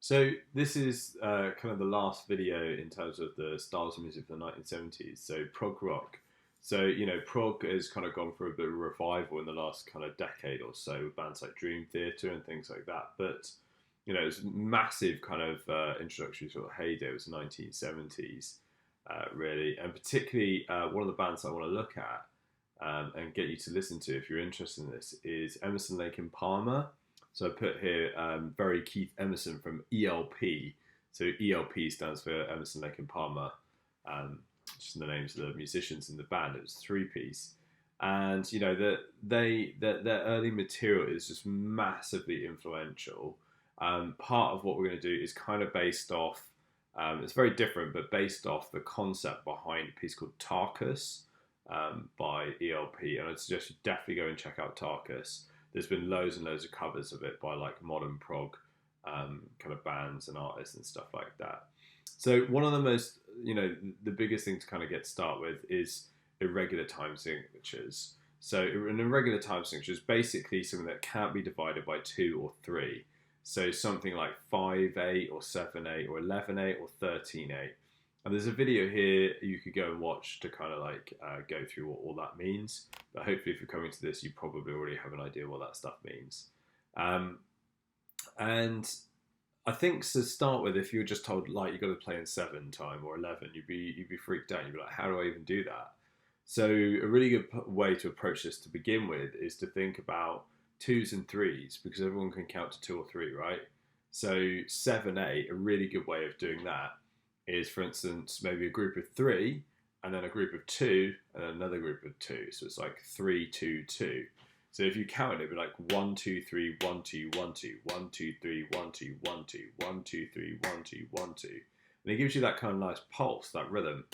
So this is kind of the last video in terms of the styles of music of the 1970s. So prog rock. So prog has kind of gone through a bit of a revival in the last kind of decade or so with bands like Dream Theater and things like that. But it's massive kind of introductory sort of heyday was the 1970s, really, and particularly one of the bands I want to look at and get you to listen to if you're interested in this is Emerson, Lake and Palmer. So I put here very Keith Emerson from ELP. So ELP stands for Emerson, Lake and Palmer. Just the names of the musicians in the band. It was a three-piece, and their early material is just massively influential. Part of what we're going to do is kind of based off. It's very different, but based off the concept behind a piece called Tarkus by ELP, and I'd suggest you definitely go and check out Tarkus. There's been loads and loads of covers of it by like modern prog kind of bands and artists and stuff like that. So one of the most, the biggest thing to kind of get start with is irregular time signatures. So an irregular time signature is basically something that can't be divided by 2 or 3. So something like 5/8 or 7/8 or 11/8 or 13/8. And there's a video here you could go and watch to kind of like go through what all that means. But hopefully if you're coming to this, you probably already have an idea what that stuff means. And I think to start with, if you were just told like you got to play in 7 time or 11, you'd be freaked out. You'd be like, how do I even do that? So a really good way to approach this to begin with is to think about 2s and 3s, because everyone can count to 2 or 3, right? So 7/8, a really good way of doing that is, for instance, maybe a group of 3 and then a group of 2 and then another group of 2. So it's like 3, 2, 2. So if you count it, it'd be like 1, 2, 3, 1, 2, 1, 2, 1, 2, 3, 1, 2, 1, 2, 1, 2, 3, 1, 2, 1, 2. And it gives you that kind of nice pulse, that rhythm.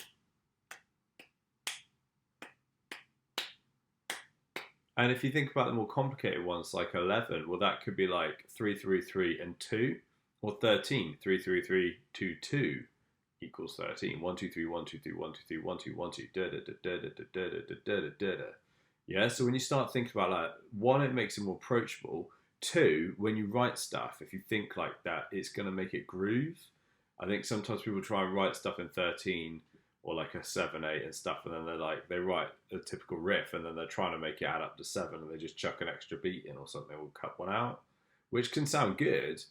And if you think about the more complicated ones like 11, well, that could be like 3, 3, 3 and 2, or 13, 3, 3, 3, 2, 2 equals 13. 1, 2, 3, 1, 2, 3, 1, 2, 3, 1, 2, 1, 2, da da da da da da da da da da da. Yeah, so when you start thinking about that, 1, it makes it more approachable. 2, when you write stuff, if you think like that, it's going to make it groove. I think sometimes people try and write stuff in 13 or like a 7/8 and stuff, and then they write a typical riff, and then they're trying to make it add up to 7, and they just chuck an extra beat in or something, or cut one out, which can sound good.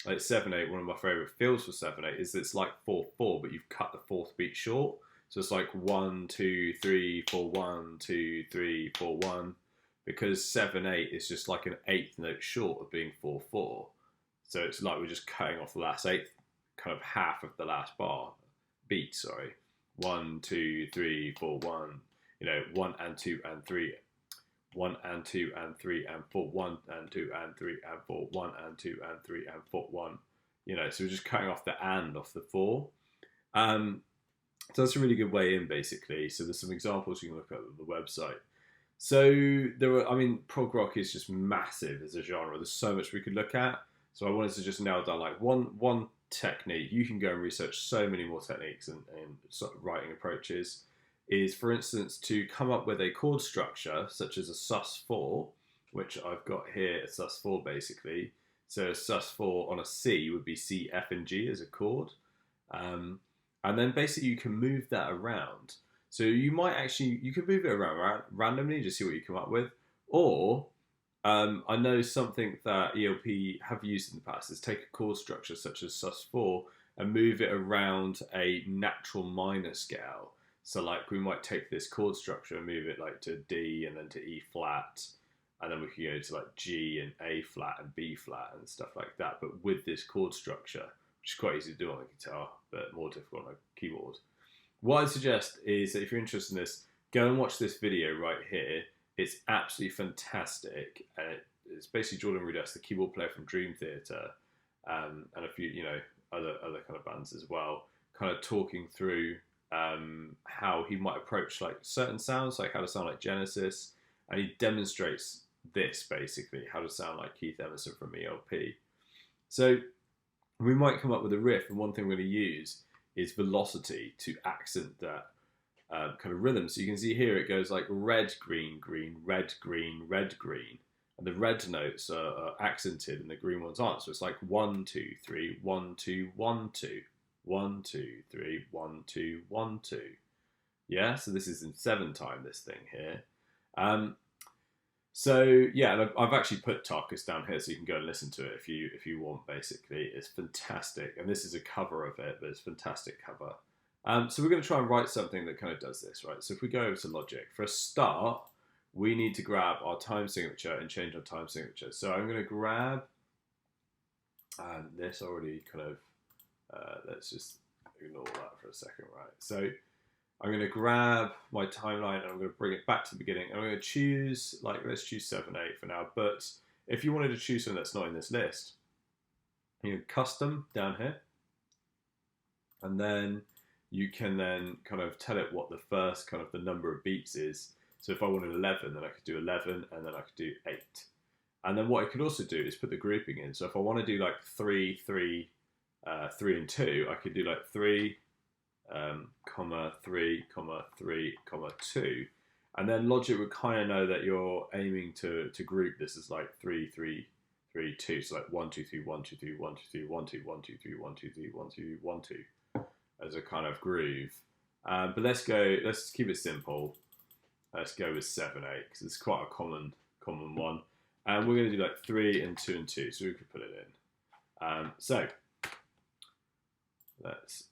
Like 7/8, one of my favourite feels for 7/8 is it's like 4/4, but you've cut the 4th beat short. So it's like 1, 2, 3, 4, 1, 2, 3, 4, 1, because 7/8 is just like an 8th note short of being 4/4. So it's like we're just cutting off the last 8th, kind of half of the last beat, sorry. 1, 2, 3, 4, 1, 1 and 2 and 3, 1 and 2 and 3 and 4, 1 and 2 and 3 and 4, 1 and 2 and 3 and 4, 1. So we're just cutting off the and off the 4. So that's a really good way in, basically. So there's some examples you can look at on the website. So prog rock is just massive as a genre. There's so much we could look at. So I wanted to just nail down like one technique. You can go and research so many more techniques and sort of writing approaches. Is, for instance, to come up with a chord structure such as a sus4, which I've got here, a sus4 basically. So a sus4 on a C would be C, F, and G as a chord. And then basically you can move that around. So you can move it around randomly, just see what you come up with. Or I know something that ELP have used in the past is take a chord structure such as sus4 and move it around a natural minor scale. So like we might take this chord structure and move it like to D and then to E flat, and then we can go to like G and A flat and B flat and stuff like that, but with this chord structure, which is quite easy to do on a guitar, but more difficult on a keyboard. What I suggest is that if you're interested in this, go and watch this video right here. It's absolutely fantastic, and it's basically Jordan Rudess, the keyboard player from Dream Theater, and a few other kind of bands as well, kind of talking through how he might approach like certain sounds, like how to sound like Genesis, and he demonstrates this basically, how to sound like Keith Emerson from ELP. So we might come up with a riff, and one thing we're going to use is velocity to accent that kind of rhythm. So you can see here it goes like red, green, green, red, green, red, green. and the red notes are accented and the green ones aren't. So it's like 1, 2, 3, 1, 2, 1, 2, 1, 2, 3, 1, 2, 1, 2. Yeah, so this is in 7 time, this thing here. So yeah, and I've actually put Tarkus down here so you can go and listen to it if you want. Basically, it's fantastic, and this is a cover of it, but it's a fantastic cover. So we're going to try and write something that kind of does this, right? So if we go over to Logic, for a start, we need to grab our time signature and change our time signature. So I'm going to grab this already kind of. Let's just ignore that for a second, right? So I'm going to grab my timeline and I'm going to bring it back to the beginning. I'm going to choose, like, let's choose 7, 8 for now. But if you wanted to choose something that's not in this list, you can custom down here. And then you can then kind of tell it what the first kind of the number of beats is. So if I wanted 11, then I could do 11 and then I could do 8. And then what I could also do is put the grouping in. So if I want to do like 3, 3, 3 and 2, I could do like 3, comma 3, comma 3, comma 2, and then Logic would kind of know that you're aiming to group this as like 3, 3, 3, 2. So like 1, 2, 3, 1, 2, 3, 1, 2, 3, 1, 2, 1, 2, 3, 1, 2, 3, 1, 2, 1, 2, as a kind of groove. But let's keep it simple. Let's go with 7, 8 because it's quite a common one. And we're going to do like 3 and 2 and 2, so we could put it in. So let's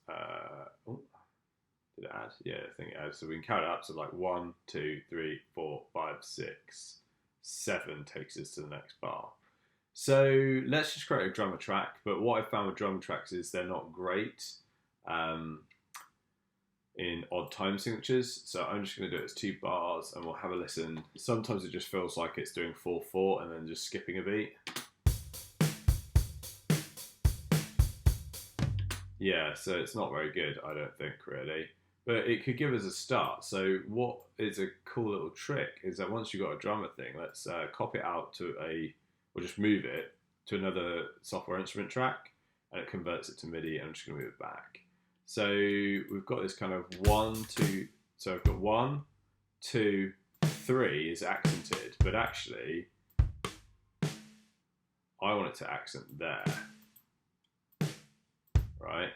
did it add? Yeah, I think it adds. So we can count it up. So like 1, 2, 3, 4, 5, 6, 7 takes us to the next bar. So let's just create a drummer track. But what I found with drummer tracks is they're not great in odd time signatures. So I'm just going to do it as 2 bars and we'll have a listen. Sometimes it just feels like it's doing 4, 4 and then just skipping a beat. Yeah, so it's not very good, I don't think, really. But it could give us a start. So what is a cool little trick is that once you've got a drummer thing, let's copy it out to or just move it to another software instrument track, and it converts it to MIDI, and I'm just going to move it back. So we've got this kind of 1, 2, so I've got 1, 2, 3 is accented, but actually, I want it to accent there. Right,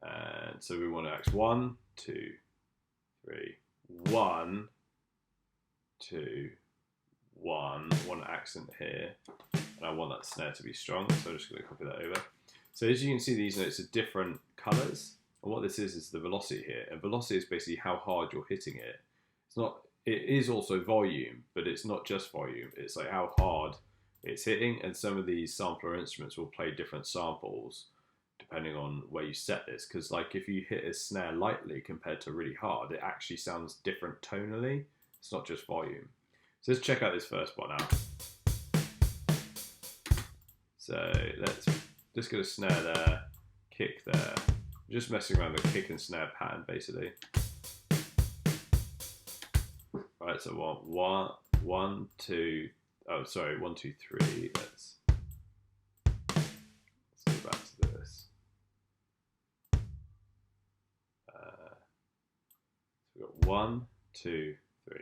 and so we want to accent 1, 2, 3, 1, 2, 1. One accent here, and I want that snare to be strong, so I'm just going to copy that over. So as you can see, these notes are different colours, and what this is the velocity here, and velocity is basically how hard you're hitting it. It's not. It is also volume, but it's not just volume. It's like how hard it's hitting, and some of these sampler instruments will play different samples depending on where you set this, because like if you hit a snare lightly compared to really hard, it actually sounds different tonally. It's not just volume. So let's check out this first one out. So let's just get a snare there, kick there. I'm just messing around with the kick and snare pattern basically. Right, so 1, 2. Oh, sorry, 1, 2, 3. Let's go back to this. So we've got 1, 2, 3.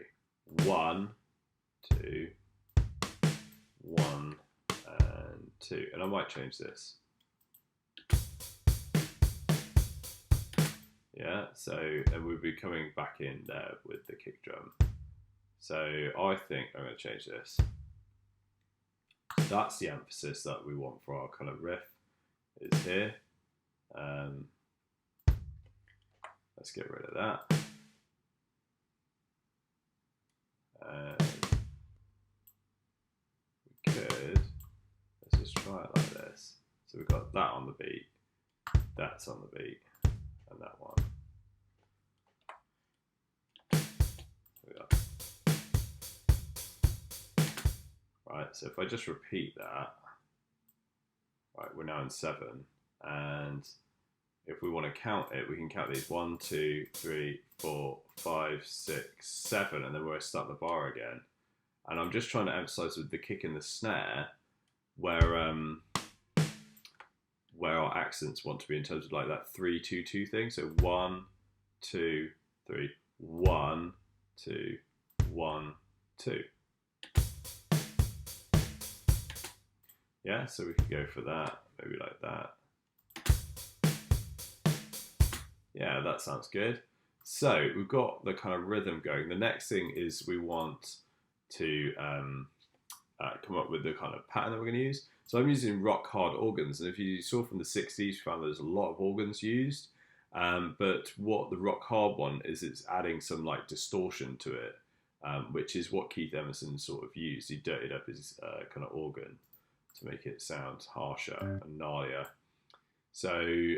1, 2, 1, and 2. And I might change this. Yeah, so, and we'll be coming back in there with the kick drum. So I think I'm going to change this. That's the emphasis that we want for our kind of riff, is here. Let's get rid of that. And we could, let's just try it like this. So we've got that on the beat, that's on the beat, and that one. Right, so if I just repeat that, right, we're now in 7, and if we want to count it, we can count these 1, 2, 3, 4, 5, 6, 7, and then we'll start the bar again. And I'm just trying to emphasize with the kick and the snare where our accents want to be in terms of like that 3, 2, 2 thing. So 1, 2, 3, 1, 2, 1, 2. Yeah, so we could go for that, maybe like that. Yeah, that sounds good. So we've got the kind of rhythm going. The next thing is we want to come up with the kind of pattern that we're going to use. So I'm using rock hard organs, and if you saw from the 60s, you found there's a lot of organs used. But what the rock hard one is, it's adding some like distortion to it, which is what Keith Emerson sort of used. He dirtied up his kind of organ to make it sound harsher and gnarlier. So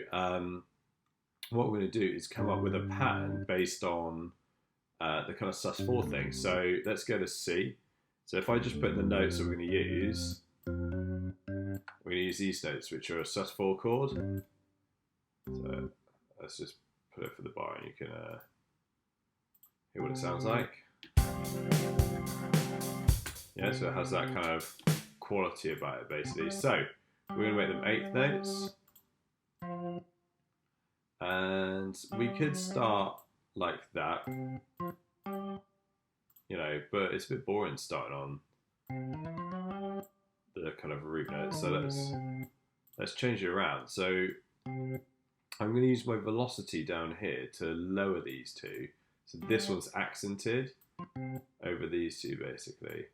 what we're going to do is come up with a pattern based on the kind of sus4 thing. So let's go to C. So if I just put the notes that we're going to use these notes, which are a sus4 chord. So let's just put it for the bar, and you can hear what it sounds like. Yeah, so it has that kind of quality about it, basically. So we're going to make them 8th notes. And we could start like that, you know, but it's a bit boring starting on the kind of root notes. So let's change it around. So I'm going to use my velocity down here to lower these two. So this one's accented over these two, basically.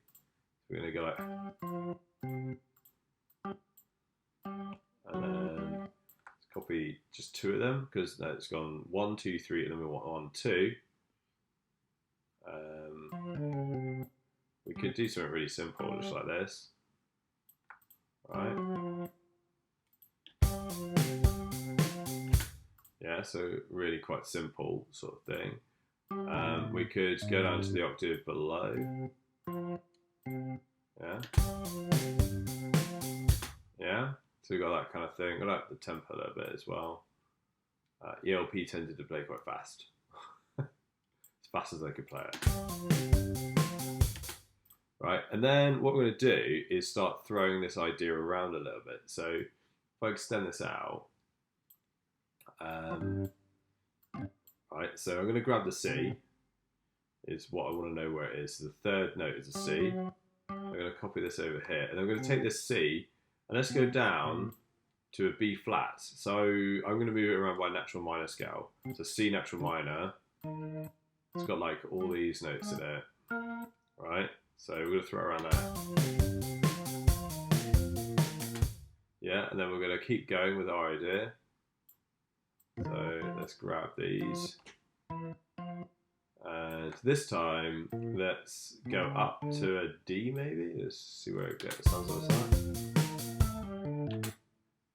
We're going to go like, and then copy just 2 of them, because it's gone 1, 2, 3, and then we want 1, 2. We could do something really simple, just like this. Right? Yeah, so really quite simple sort of thing. We could go down to the octave below. Yeah. Yeah. So we've got that kind of thing. I like the tempo a little bit as well. ELP tended to play quite fast. As fast as I could play it. Right, and then what we're going to do is start throwing this idea around a little bit. So if I extend this out, right, so I'm going to grab the C, is what I want to know where it is. So the 3rd note is a C. I'm going to copy this over here, and I'm going to take this C, and let's go down to a B flat. So I'm going to move it around by natural minor scale. So C natural minor. It's got like all these notes in it, right? So we're going to throw it around there. Yeah, and then we're going to keep going with our idea. So let's grab these. And this time, let's go up to a D maybe. Let's see where it sounds on the side.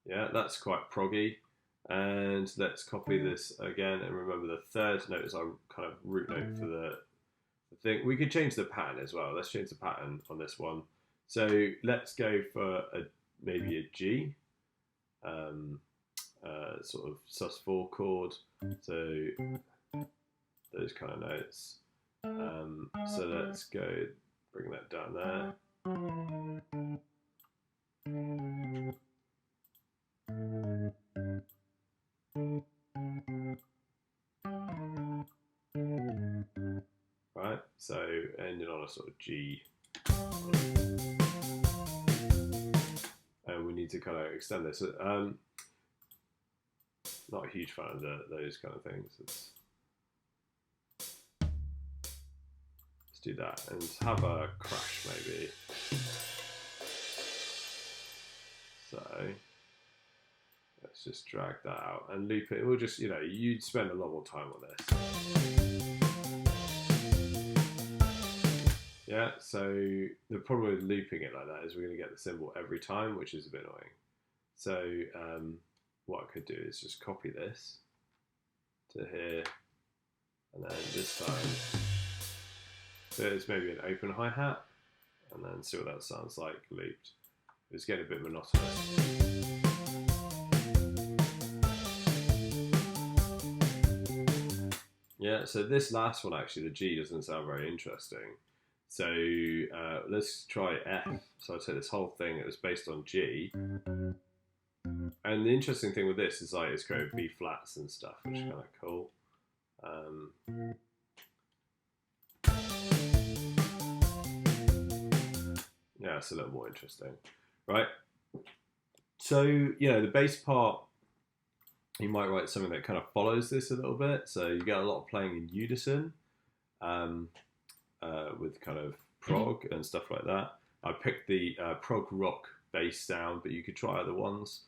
Yeah, that's quite proggy. And let's copy this again. And remember, the 3rd note is our kind of root note for the thing. We could change the pattern as well. Let's change the pattern on this one. So let's go for maybe a G. Sort of sus4 chord. So those kind of notes. So let's go bring that down there. Right, so ending on a sort of G. And we need to kind of extend this. Not a huge fan of those kind of things. Let's do that and have a crash maybe. So let's just drag that out and loop it. We'll just, you know, you'd spend a lot more time on this. Yeah, so the problem with looping it like that is we're going to get the symbol every time, which is a bit annoying. So what I could do is just copy this to here, and then this time there's maybe an open hi-hat, and then see what that sounds like looped. It's getting a bit monotonous. Yeah, so this last one actually, the G doesn't sound very interesting. So let's try F. So I take this whole thing that was based on G. And the interesting thing with this is like it's going B flats and stuff, which is kind of cool. Yeah, it's a little more interesting, right? So, you know, the bass part, you might write something that kind of follows this a little bit. So you get a lot of playing in unison um, with kind of prog and stuff like that. I picked the prog rock bass sound, but you could try other ones.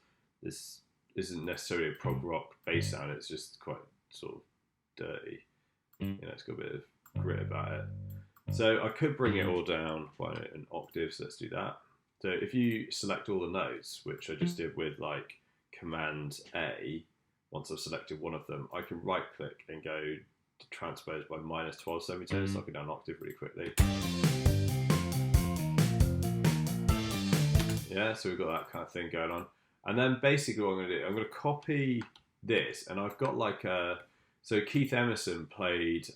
This isn't necessarily a prog rock bass sound. It's just quite sort of dirty. You know, it's got a bit of grit about it. So I could bring it all down by an octave. So let's do that. So if you select all the notes, which I just did with like Command A, once I've selected one of them, I can right click and go to transpose by -12 semitones. So I can down an octave really quickly. Yeah, so we've got that kind of thing going on. And then basically what I'm going to do, I'm going to copy this, and I've got like a, so Keith Emerson played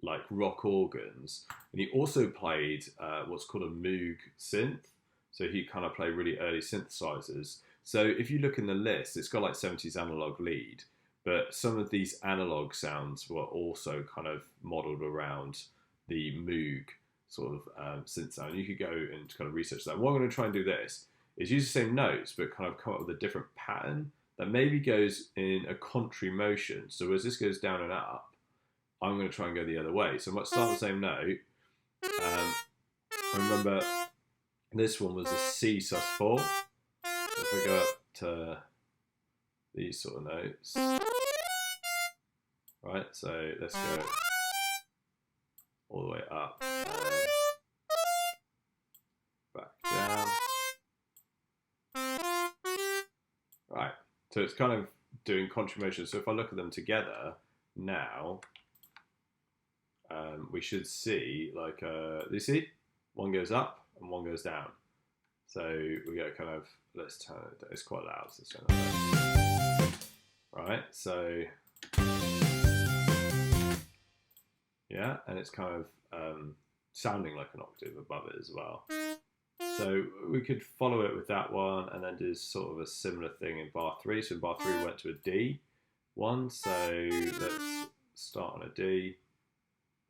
like rock organs, and he also played what's called a Moog synth. So he kind of played really early synthesizers. So if you look in the list, it's got like 70s analog lead, but some of these analog sounds were also kind of modeled around the Moog sort of synth sound. You could go and kind of research that. What I'm going to try and do this is use the same notes, but kind of come up with a different pattern that maybe goes in a contrary motion. So as this goes down and up, I'm going to try and go the other way. So I might start the same note. I remember this one was a C sus4. So if we go up to these sort of notes, right? So let's go all the way up and back down. Right. So it's kind of doing contrary motion. So if I look at them together now, we should see like you see one goes up and one goes down. So we get kind of, let's turn it, it's quite loud, so let's turn it down. Right, so yeah, and it's kind of sounding like an octave above it as well. So we could follow it with that one and then do sort of a similar thing in bar 3. So in bar 3 we went to a D one, so let's start on a D,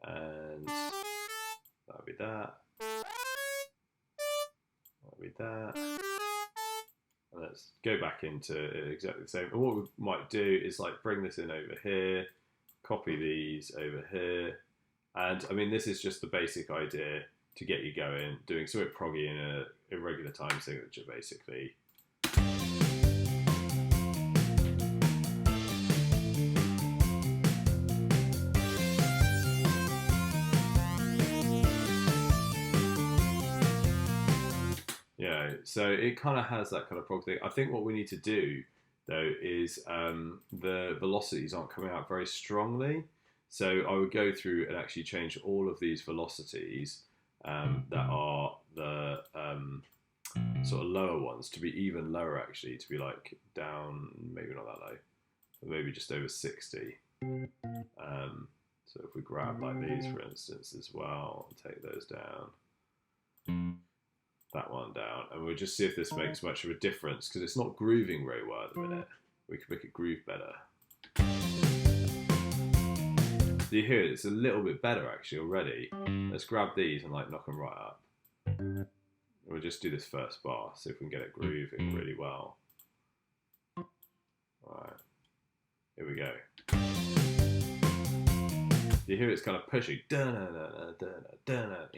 and that'll be that. That'll be that. And let's go back into it exactly the same. And what we might do is like bring this in over here, copy these over here. And I mean, this is just the basic idea to get you going, doing something proggy in a irregular time signature, basically. Yeah, so it kind of has that kind of prog thing. I think what we need to do, though, is the velocities aren't coming out very strongly. So I would go through and actually change all of these velocities that are the sort of lower ones to be even lower, actually, to be like down, maybe not that low, but maybe just over 60. So if we grab like these, for instance, as well, and take those down, that one down, and we'll just see if this makes much of a difference, because it's not grooving very well at the minute. We can make it groove better. Do you hear it? It's a little bit better actually already. Let's grab these and like knock them right up. And we'll just do this first bar, see if we can get it grooving really well. Alright, here we go. You hear it's kind of pushing, you know.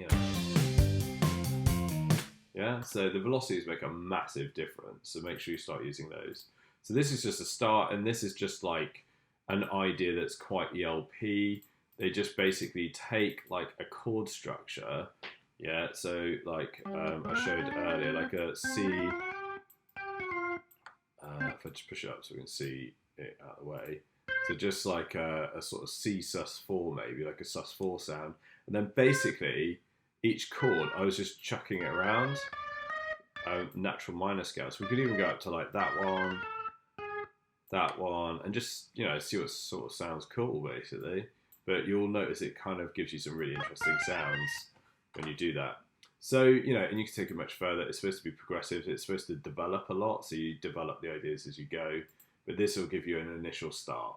Yeah, so the velocities make a massive difference, so make sure you start using those. So this is just a start, and this is just like an idea that's quite ELP. They just basically take like a chord structure, yeah, so like I showed earlier, like a C, if I just push it up so we can see it out of the way. So just like a sort of C sus4 maybe, like a sus4 sound. And then basically each chord, I was just chucking it around, natural minor scale. So we could even go up to like that one, and just, you know, see what sort of sounds cool basically. But you'll notice it kind of gives you some really interesting sounds when you do that. So, you know, and you can take it much further. It's supposed to be progressive. It's supposed to develop a lot. So you develop the ideas as you go. But this will give you an initial start.